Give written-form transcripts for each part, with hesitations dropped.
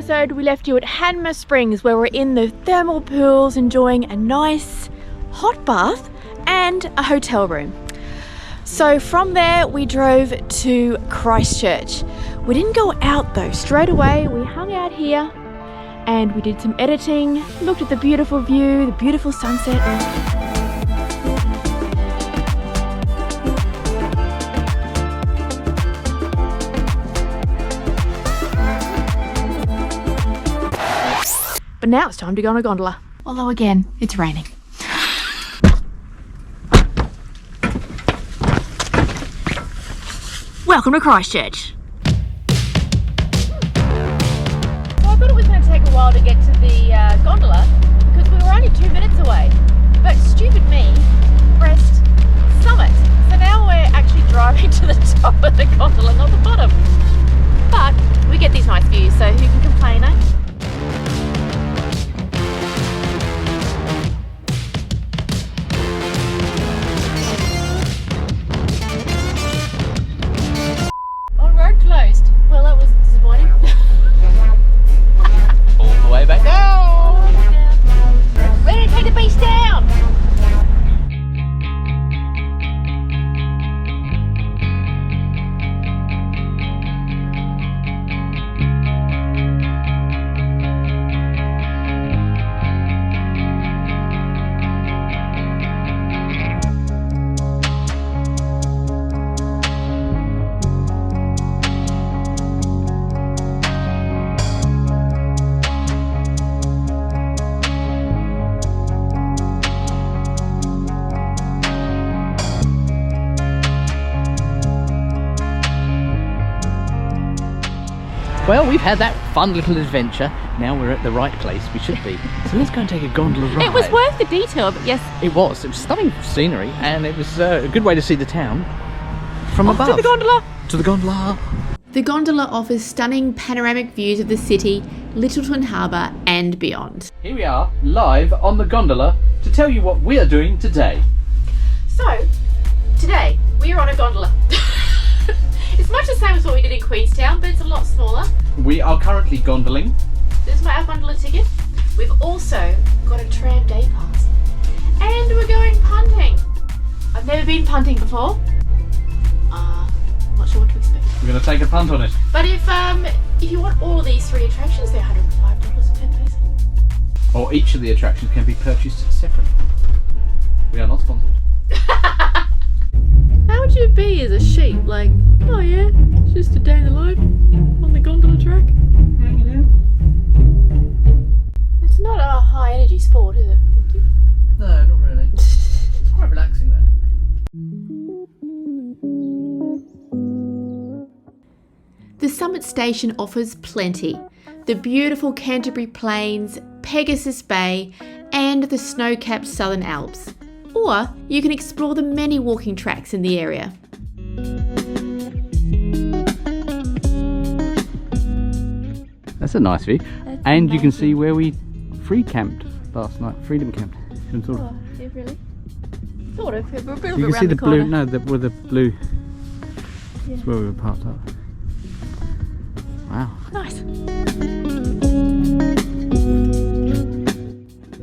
episode, we left you at Hanmer Springs, where we're in the thermal pools enjoying a nice hot bath and a hotel room. So from there we drove to Christchurch. We didn't go out though. Straight away we hung out here and we did some editing, looked at the beautiful view, the beautiful sunset. But now it's time to go on a gondola. Although again, it's raining. Welcome to Christchurch. Well, I thought it was going to take a while to get to the gondola because we were only 2 minutes away. But stupid me pressed summit. So now we're actually driving to the top of the gondola, not the bottom. But we get these nice views, so who can complain, eh? Closed. Well, that was disappointing. All the way back down. Ready to take the beast down. Well, we've had that fun little adventure. Now we're at the right place we should be. So let's go and take a gondola ride. It was worth the detour, but yes. It was stunning scenery, and it was a good way to see the town from above. To the gondola. To the gondola. The gondola offers stunning panoramic views of the city, Littleton Harbour and beyond. Here we are, live on the gondola, to tell you what we are doing today. So, today we are on a gondola. It's much the same as what we did in Queenstown, but it's a lot smaller. We are currently gondoling. This is our gondola ticket. We've also got a tram day pass. And we're going punting. I've never been punting before. I'm not sure what to expect. We're going to take a punt on it. But if you want all of these 3 attractions, they're $105 per person. Or each of the attractions can be purchased separately. We are not sponsored. How would you be as a sheep? Like, oh yeah, it's just a day in the life on the gondola track. It's not a high energy sport, is it? Thank you. No, not really. It's quite relaxing though. The summit station offers plenty. The beautiful Canterbury Plains, Pegasus Bay and the snow-capped Southern Alps. Or you can explore the many walking tracks in the area. That's a nice view. And you can see where we free camped last night. Freedom camped. Sort of. Oh, yeah, really? Sort of. We're a little bit You can around see the corner. blue. No, with the blue. Yeah. That's where we were parked up. Wow. Nice.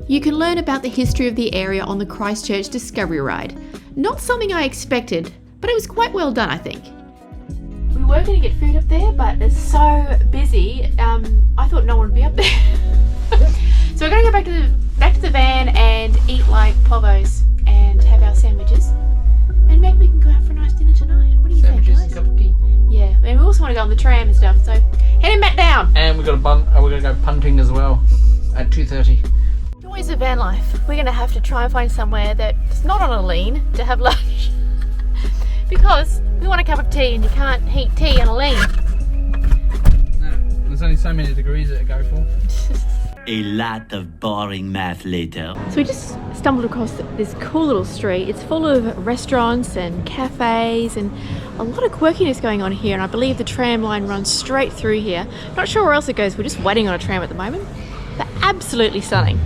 You can learn about the history of the area on the Christchurch Discovery Ride. Not something I expected, but it was quite well done, I think. We were going to get food up there, but it's so busy. I thought no one would be up there. So we're going to go back to the van and eat like povos and have our sandwiches. And maybe we can go out for a nice dinner tonight. What do you think, guys? A cup of tea. Yeah, and we also want to go on the tram and stuff. So heading back down. And we've got we're going to go punting as well at 2:30. Joys of van life. We're going to have to try and find somewhere that's not on a lean to have lunch. Because we want a cup of tea and you can't heat tea on a lean. No, there's only so many degrees that it go for. A lot of boring math later. So we just stumbled across this cool little street. It's full of restaurants and cafes and a lot of quirkiness going on here, and I believe the tram line runs straight through here. Not sure where else it goes. We're just waiting on a tram at the moment. But absolutely stunning.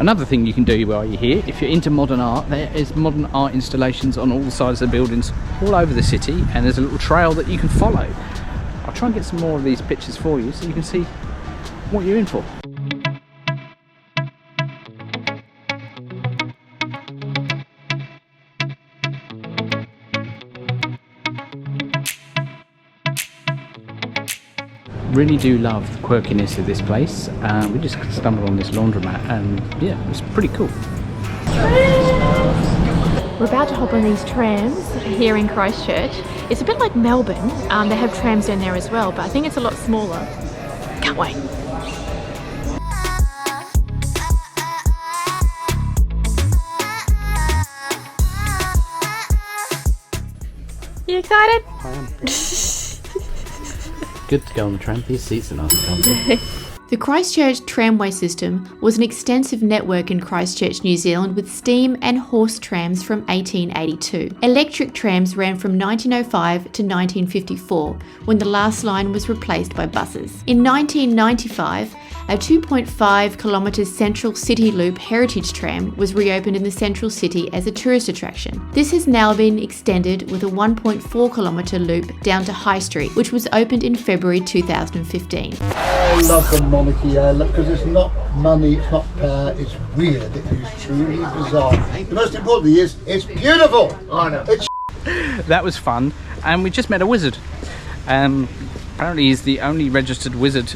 Another thing you can do while you're here, if you're into modern art, there is modern art installations on all the sides of the buildings all over the city, and there's a little trail that you can follow. I'll try and get some more of these pictures for you so you can see what you're in for. Really do love the quirkiness of this place. We just stumbled on this laundromat and yeah, it's pretty cool. We're about to hop on these trams here in Christchurch. It's a bit like Melbourne. They have trams down there as well, but I think it's a lot smaller. Can't wait. You excited? I am. Good to go on the tram. These seats are nice and comfy. The Christchurch tramway system was an extensive network in Christchurch, New Zealand, with steam and horse trams from 1882. Electric trams ran from 1905 to 1954, when the last line was replaced by buses. In 1995, a 2.5 kilometre Central City Loop heritage tram was reopened in the central city as a tourist attraction. This has now been extended with a 1.4 kilometre loop down to High Street, which was opened in February 2015. I love the monarchy because it's not money, it's not power, it's weird, it is truly bizarre. The most important thing is, it's beautiful! I know. It's That was fun, and we just met a wizard. Apparently he's the only registered wizard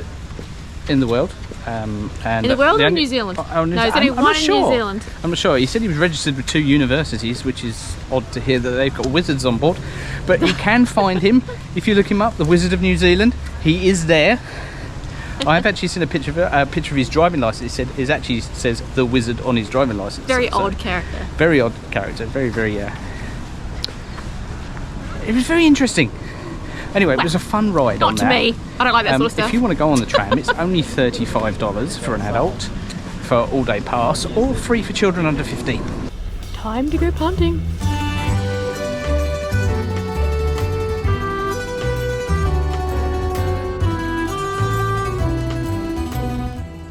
in the world. And In the world or New Zealand? No, there's only one in New Zealand. I'm not sure. He said he was registered with 2 universities, which is odd to hear that they've got wizards on board. But you can find him if you look him up, the Wizard of New Zealand. He is there. I've actually seen a picture of his driving license. It actually says the Wizard on his driving license. Very odd character. Very odd character. Very. It was very interesting. Anyway, it was a fun ride. Not to me. I don't like that sort of stuff. If you want to go on the tram, it's only $35 for an adult for all-day pass, or free for children under 15. Time to go punting.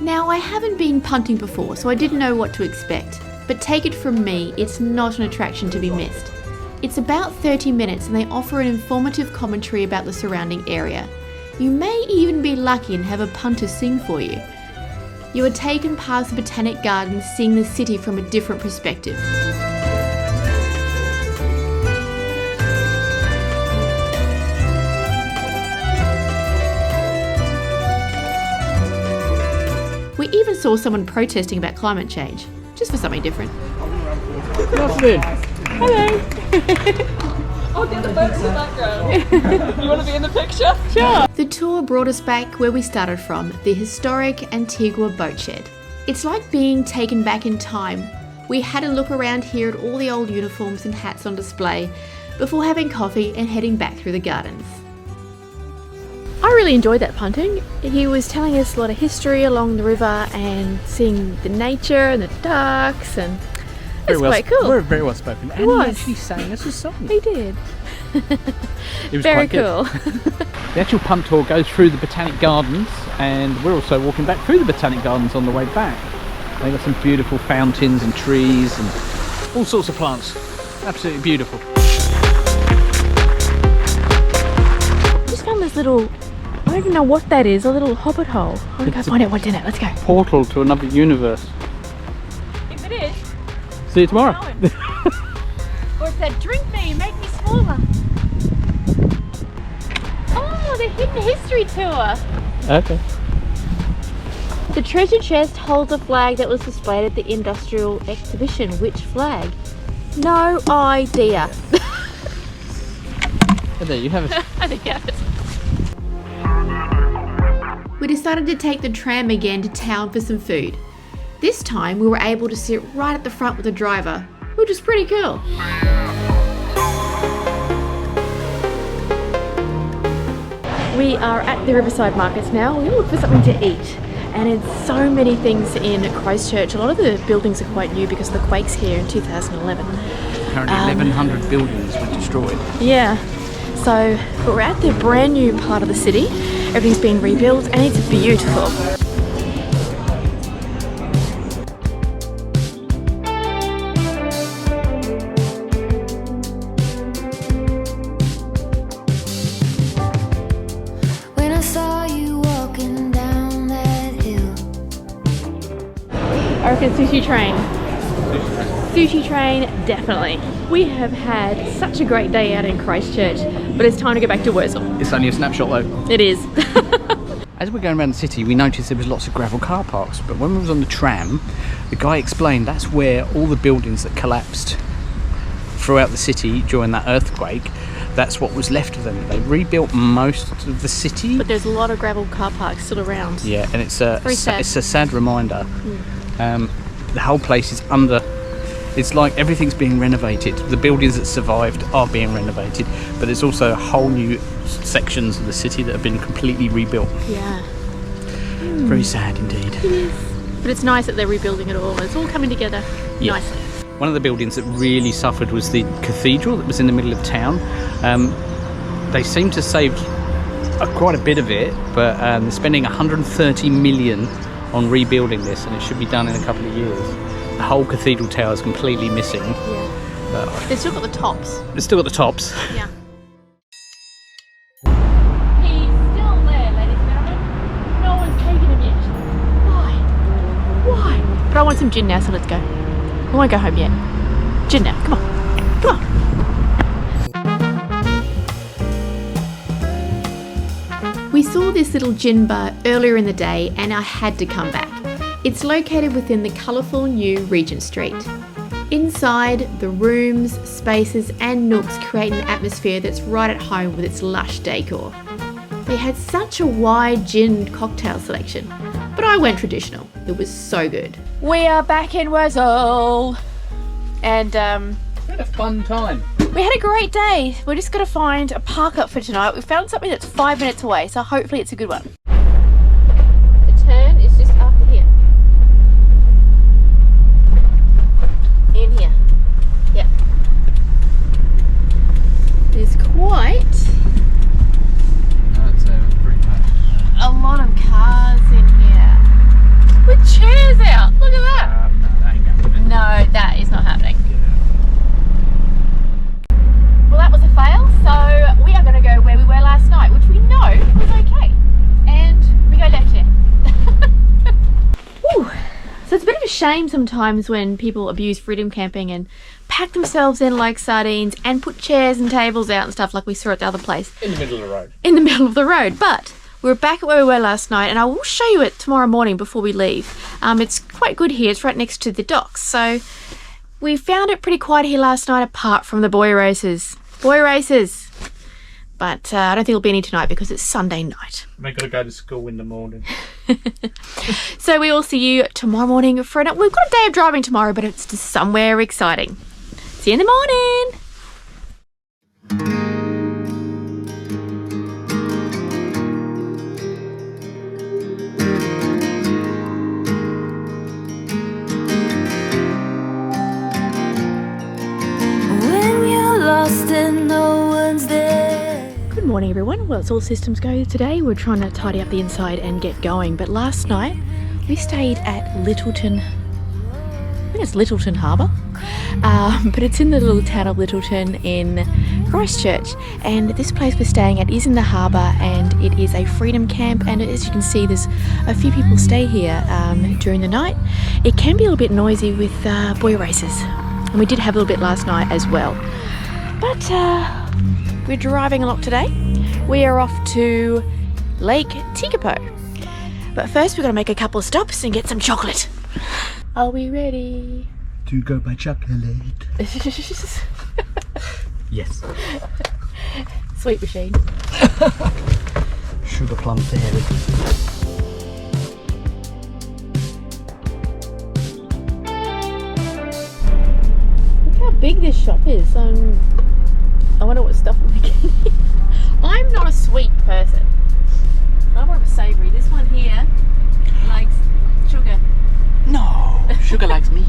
Now, I haven't been punting before, so I didn't know what to expect. But take it from me, it's not an attraction to be missed. It's about 30 minutes and they offer an informative commentary about the surrounding area. You may even be lucky and have a punter sing for you. You are taken past the Botanic Gardens, seeing the city from a different perspective. We even saw someone protesting about climate change, just for something different. Good afternoon. Hello. Oh, get the boat in the background. You want to be in the picture? Sure. The tour brought us back where we started from, the historic Antigua boat shed. It's like being taken back in time. We had a look around here at all the old uniforms and hats on display before having coffee and heading back through the gardens. I really enjoyed that punting. He was telling us a lot of history along the river and seeing the nature and the ducks, and it's quite cool. We're very well spoken. And was. he actually sang us a song. He did. It was Very quite good. cool. The actual punt tour goes through the Botanic Gardens, and we're also walking back through the Botanic Gardens on the way back. They've got some beautiful fountains and trees and all sorts of plants. Absolutely beautiful. Just found this little, I don't even know what that is, a little hobbit hole. I want to go find out what's in it. Let's go. Portal to another universe. If it is, See you tomorrow. or it said, drink me, make me smaller. Oh, the Hidden History Tour. Okay. The treasure chest holds a flag that was displayed at the Industrial Exhibition. Which flag? No idea. Oh, there you have it. I think I have it. We decided to take the tram again to town for some food. This time we were able to sit right at the front with the driver, which is pretty cool. We are at the Riverside Markets now. We're going to look for something to eat. And it's so many things in Christchurch. A lot of the buildings are quite new because of the quakes here in 2011. Apparently 1,100 buildings were destroyed. Yeah. So, but we're at the brand new part of the city. Everything's been rebuilt and it's beautiful. I reckon sushi train. Sushi train, definitely. We have had such a great day out in Christchurch, but it's time to go back to Wurzel. It's only a snapshot though. It is. As we're going around the city, we noticed there was lots of gravel car parks, but when we was on the tram, the guy explained that's where all the buildings that collapsed throughout the city during that earthquake, that's what was left of them. They rebuilt most of the city. But there's a lot of gravel car parks still around. Yeah, and it's a sad reminder. The whole place is under. It's like everything's being renovated. The buildings that survived are being renovated, but there's also whole new sections of the city that have been completely rebuilt. Yeah. Very sad indeed. It is. But it's nice that they're rebuilding it all. It's all coming together nicely. One of the buildings that really suffered was the cathedral that was in the middle of town. They seem to save quite a bit of it, but they're spending 130 million on rebuilding this, and it should be done in a couple of years. The whole cathedral tower is completely missing. Yeah. They've still got the tops. It's still got the tops. Yeah. He's still there, ladies and gentlemen. No one's taken him yet. Why? But I want some gin now, so let's go. I won't go home yet. Gin now, come on. Come on. We saw this little gin bar earlier in the day and I had to come back. It's located within the colourful new Regent Street. Inside, the rooms, spaces and nooks create an atmosphere that's right at home with its lush decor. They had such a wide gin cocktail selection, but I went traditional. It was so good. We are back in Wurzel. And We had a fun time. we had a great day. We're just going to find a park up for tonight. We found something that's 5 minutes away, so hopefully it's a good one. The turn is just after here. In here. Yeah. There's quite That's pretty much. a lot of cars in here. With chairs out. Look at that. No, that ain't happening. No, that is not happening. Well, that was a fail, so we are going to go where we were last night, which we know was okay. And we go left here. Whew. So it's a bit of a shame sometimes when people abuse freedom camping and pack themselves in like sardines and put chairs and tables out and stuff like we saw at the other place. In the middle of the road. In the middle of the road. But we're back at where we were last night, and I will show you it tomorrow morning before we leave. It's quite good here. It's right next to the docks. So we found it pretty quiet here last night apart from the boy races. Boy races. But I don't think there'll be any tonight because it's Sunday night. They've got to go to school in the morning. So we will see you tomorrow morning for we've got a day of driving tomorrow, but it's just somewhere exciting. See you in the morning. Good morning everyone. Well, it's all systems go today. We're trying to tidy up the inside and get going, but last night we stayed at Littleton. I think it's Littleton Harbour, but it's in the little town of Littleton in Christchurch, and this place we're staying at is in the harbour, and it is a freedom camp, and as you can see there's a few people stay here during the night. It can be a little bit noisy with boy races, and we did have a little bit last night as well, but we're driving a lot today. We are off to Lake Tekapo, but first we've got to make a couple of stops and get some chocolate. Are we ready? To go by chocolate. Yes. Sweet machine. Sugar plum fairy. Look how big this shop is. I wonder what stuff we're getting. I'm not a sweet person. I'm more of a savoury. This one here likes sugar. No, sugar likes me.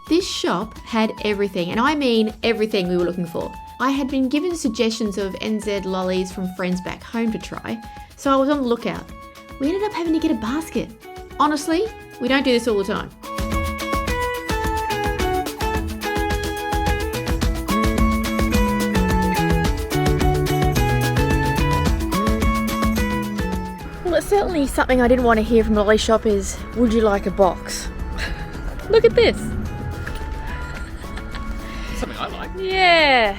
This shop had everything, and I mean everything we were looking for. I had been given suggestions of NZ lollies from friends back home to try, so I was on the lookout. We ended up having to get a basket. Honestly, we don't do this all the time. it's certainly something I didn't want to hear from lolly shop is, would you like a box? Look at this. Something I like. Yeah.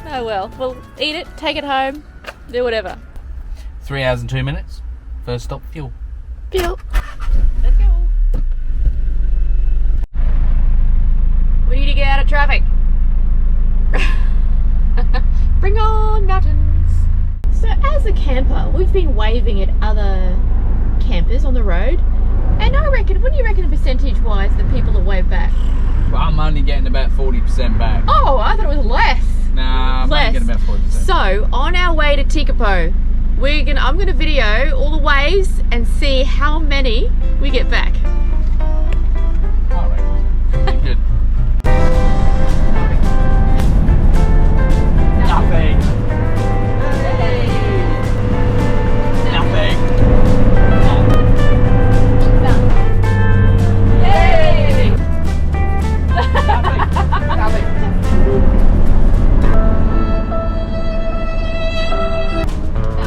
Oh well, we'll eat it, take it home, do whatever. 3 hours and 2 minutes. First stop, fuel. Fuel. Let's go. We need to get out of traffic. Bring on mountains. So as a camper, we've been waving at other campers on the road, and I reckon, what do you reckon percentage-wise that people that wave back? Well, I'm only getting about 40% back. Oh, I thought it was less. Nah, I'm only getting about 40%. So on our way to Tekapo, I'm gonna video all the waves and see how many we get back. Alright. Good. Nothing. Hey. Nothing. Yay! Nothing.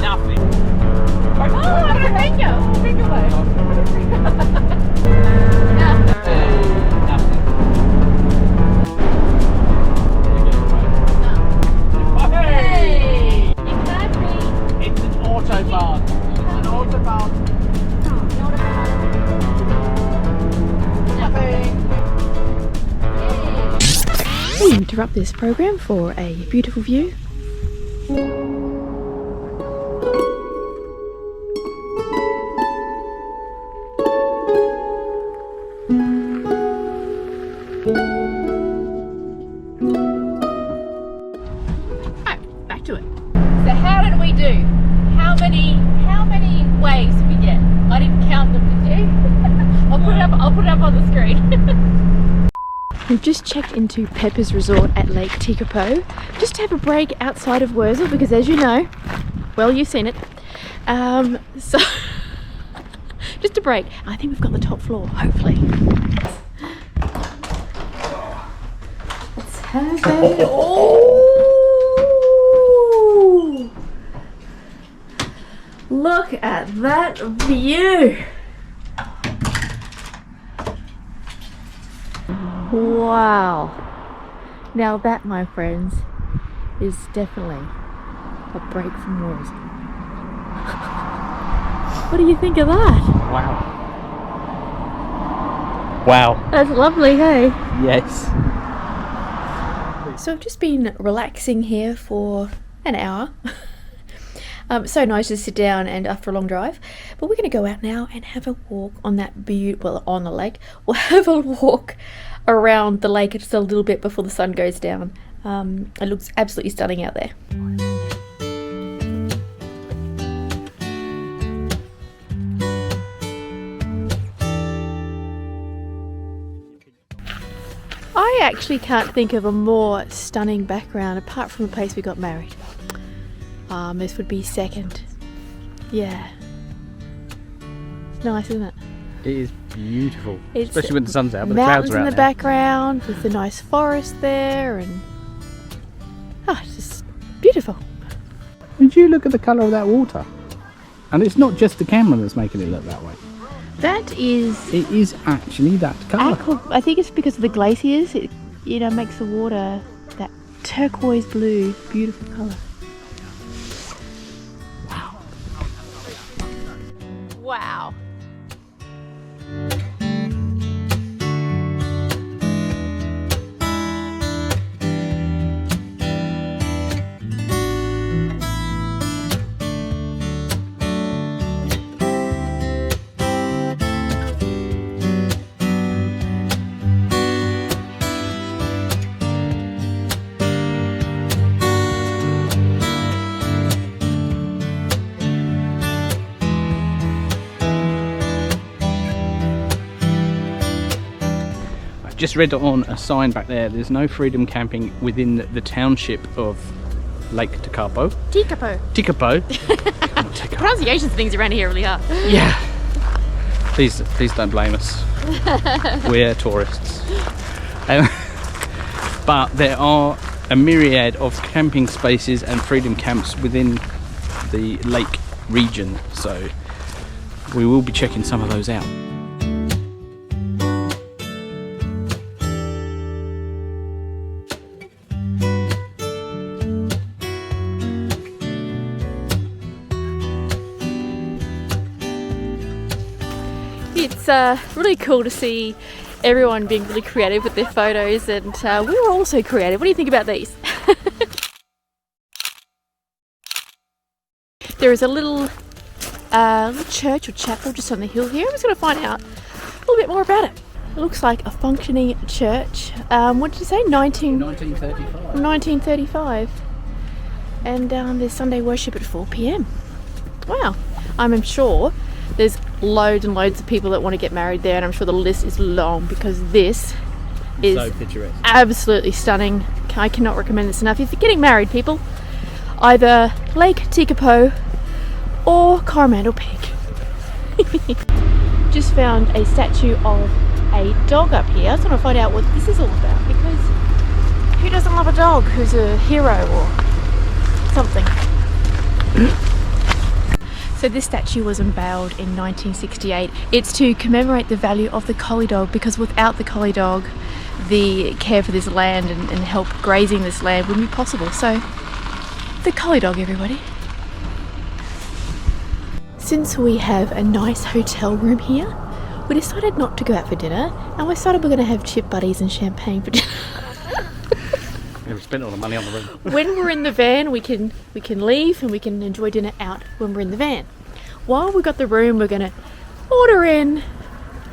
Nothing. Oh, I got a finger wave. Hey! It's an autobahn. It's an autobahn. We interrupt this program for a beautiful view. Right, back to it. So how did we do? How many waves did we get? I didn't count them, did you? I'll put it up on the screen. We've just checked into Pepper's Resort at Lake Tekapo just to have a break outside of Wurzel because, as you know, well, you've seen it. So just a break. I think we've got the top floor, hopefully. Let's have it. Oh! Look at that view. Wow. Now that, my friends, is definitely a break from Wurzel. What do you think of that? Wow. Wow. That's lovely, hey? Yes. So I've just been relaxing here for an hour. So nice to sit down and after a long drive. But we're going to go out now and have a walk on that on the lake. We'll have a walk around the lake just a little bit before the sun goes down. It looks absolutely stunning out there. I actually can't think of a more stunning background apart from the place we got married. This would be second. Yeah. Nice, isn't it? It is beautiful. It's especially when the sun's out, but the clouds mountains are out in the there. background with the nice forest there, and it's just beautiful. Did you look at the colour of that water? And it's not just the camera that's making it look that way. That is It is actually that colour. I think it's because of the glaciers. It makes the water that turquoise blue, beautiful colour. Wow. Just read on a sign back there, there's no freedom camping within the township of Lake Tekapo. Tekapo. Tekapo. Pronunciation things around here really hard. Yeah. Please don't blame us. We're tourists. But there are a myriad of camping spaces and freedom camps within the lake region. So we will be checking some of those out. It's really cool to see everyone being really creative with their photos, and we were also creative. What do you think about these? There is a little church or chapel just on the hill here. I'm just going to find out a little bit more about it. It looks like a functioning church. What did you say? 1935. 1935. And there's Sunday worship at 4 p.m. Wow. I'm sure there's loads and loads of people that want to get married there, and I'm sure the list is long because this is So picturesque. absolutely stunning. I cannot recommend this enough. If you're getting married, people, either Lake Tekapo or Coromandel Peak. Just found a statue of a dog up here. I just want to find out what this is all about, because who doesn't love a dog who's a hero or something? So this statue was unveiled in 1968. It's to commemorate the value of the collie dog, because without the collie dog, the care for this land and help grazing this land wouldn't be possible. So the collie dog, everybody. Since we have a nice hotel room here, we decided not to go out for dinner, and we decided we're going to have chip buddies and champagne for dinner. Yeah, we spent all the money on the room. When we're in the van, we can leave and we can enjoy dinner out when we're in the van. While we've got the room, we're going to order in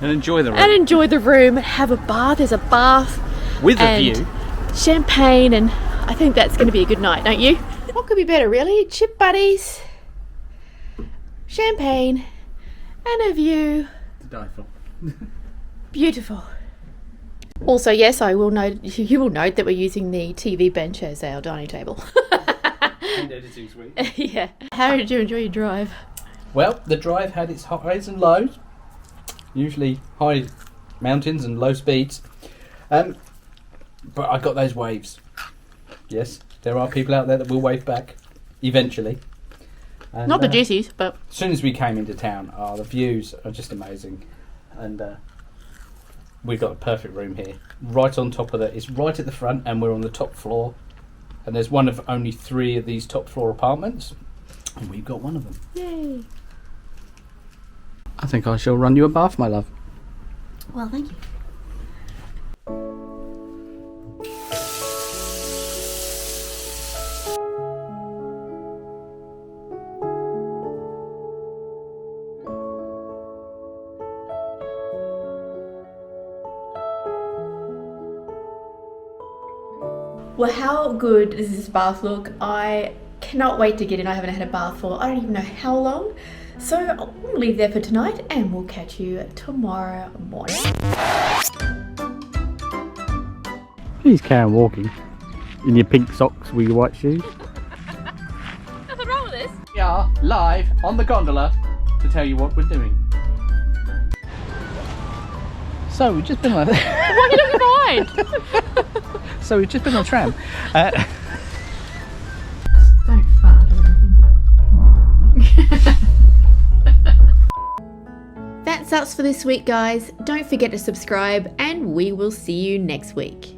And enjoy the room. and enjoy the room, have a bath. There's a bath With a and view. champagne, and I think that's going to be a good night, don't you? What could be better, really? Chip buddies, champagne, and a view. To die for. Beautiful. Also, yes, you will note that we're using the TV bench as our dining table. And editing suite. Yeah. How did you enjoy your drive? Well, the drive had its highs and lows. Usually high mountains and low speeds. But I got those waves. Yes, there are people out there that will wave back eventually. And, Not the juicies, but as soon as we came into town, the views are just amazing. And we've got a perfect room here. Right on top of it. It's right at the front, and we're on the top floor. And there's one of only 3 of these top floor apartments. And we've got one of them. yay. I think I shall run you a bath, my love. Well, thank you. Well, how good does this bath look? I cannot wait to get in. I haven't had a bath for I don't even know how long. So I'll leave there for tonight, and we'll catch you tomorrow morning. Please carry on walking in your pink socks with your white shoes. Nothing wrong with this. We are live on the gondola to tell you what we're doing. So we've just been on Why are you looking behind? So we've just been on a tram. Don't fart or anything. That's us for this week, guys. Don't forget to subscribe, and we will see you next week.